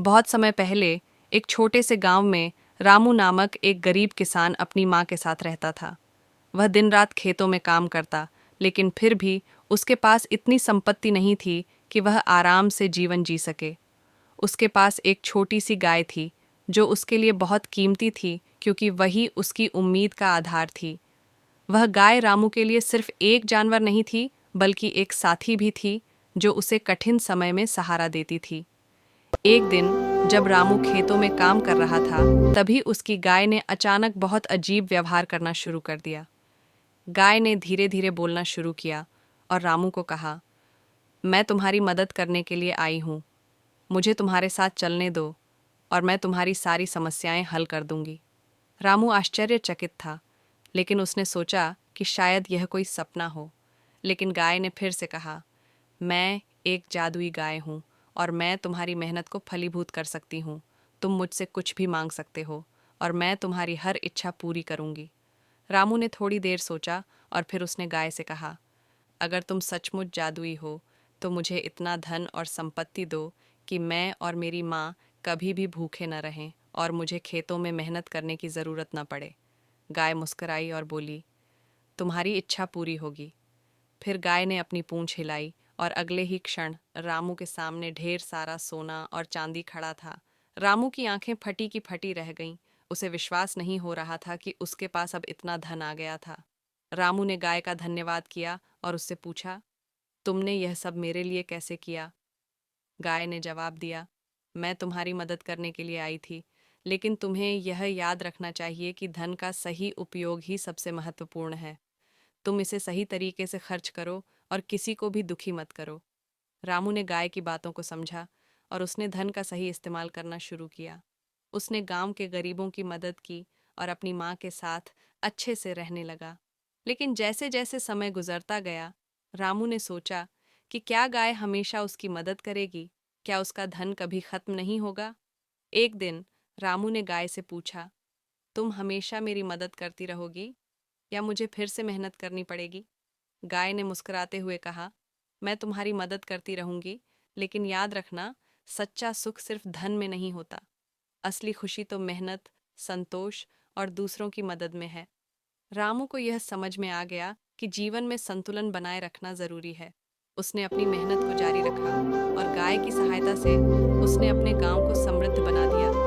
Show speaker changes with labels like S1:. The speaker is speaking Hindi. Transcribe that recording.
S1: बहुत समय पहले एक छोटे से गांव में रामू नामक एक गरीब किसान अपनी माँ के साथ रहता था। वह दिन रात खेतों में काम करता, लेकिन फिर भी उसके पास इतनी संपत्ति नहीं थी कि वह आराम से जीवन जी सके। उसके पास एक छोटी सी गाय थी, जो उसके लिए बहुत कीमती थी क्योंकि वही उसकी उम्मीद का आधार थी। वह गाय रामू के लिए सिर्फ एक जानवर नहीं थी, बल्कि एक साथी भी थी, जो उसे कठिन समय में सहारा देती थी। एक दिन जब रामू खेतों में काम कर रहा था, तभी उसकी गाय ने अचानक बहुत अजीब व्यवहार करना शुरू कर दिया। गाय ने धीरे धीरे बोलना शुरू किया और रामू को कहा, मैं तुम्हारी मदद करने के लिए आई हूँ। मुझे तुम्हारे साथ चलने दो और मैं तुम्हारी सारी समस्याएं हल कर दूंगी। रामू आश्चर्यचकित था, लेकिन उसने सोचा कि शायद यह कोई सपना हो। लेकिन गाय ने फिर से कहा, मैं एक जादुई गाय हूँ और मैं तुम्हारी मेहनत को फलीभूत कर सकती हूँ। तुम मुझसे कुछ भी मांग सकते हो और मैं तुम्हारी हर इच्छा पूरी करूँगी। रामू ने थोड़ी देर सोचा और फिर उसने गाय से कहा, अगर तुम सचमुच जादुई हो तो मुझे इतना धन और संपत्ति दो कि मैं और मेरी माँ कभी भी भूखे न रहें और मुझे खेतों में मेहनत करने की ज़रूरत न पड़े। गाय मुस्कुराई और बोली, तुम्हारी इच्छा पूरी होगी। फिर गाय ने अपनी पूंछ हिलाई और अगले ही क्षण रामू के सामने ढेर सारा सोना और चांदी खड़ा था। रामू की आंखें फटी की फटी रह गईं। उसे विश्वास नहीं हो रहा था कि उसके पास अब इतना धन आ गया था। रामू ने गाय का धन्यवाद किया और उससे पूछा, तुमने यह सब मेरे लिए कैसे किया? गाय ने जवाब दिया, मैं तुम्हारी मदद करने के लिए आई थी, लेकिन तुम्हें यह याद रखना चाहिए कि धन का सही उपयोग ही सबसे महत्वपूर्ण है। तुम इसे सही तरीके से खर्च करो और किसी को भी दुखी मत करो। रामू ने गाय की बातों को समझा और उसने धन का सही इस्तेमाल करना शुरू किया। उसने गांव के गरीबों की मदद की और अपनी माँ के साथ अच्छे से रहने लगा। लेकिन जैसे जैसे समय गुजरता गया, रामू ने सोचा कि क्या गाय हमेशा उसकी मदद करेगी? क्या उसका धन कभी खत्म नहीं होगा? एक दिन रामू ने गाय से पूछा, तुम हमेशा मेरी मदद करती रहोगी या मुझे फिर से मेहनत करनी पड़ेगी? गाय ने मुस्कुराते हुए कहा, मैं तुम्हारी मदद करती रहूंगी, लेकिन याद रखना, सच्चा सुख सिर्फ धन में नहीं होता। असली खुशी तो मेहनत, संतोष और दूसरों की मदद में है। रामू को यह समझ में आ गया कि जीवन में संतुलन बनाए रखना जरूरी है। उसने अपनी मेहनत को जारी रखा और गाय की सहायता से उसने अपने गांव को समृद्ध बना दिया।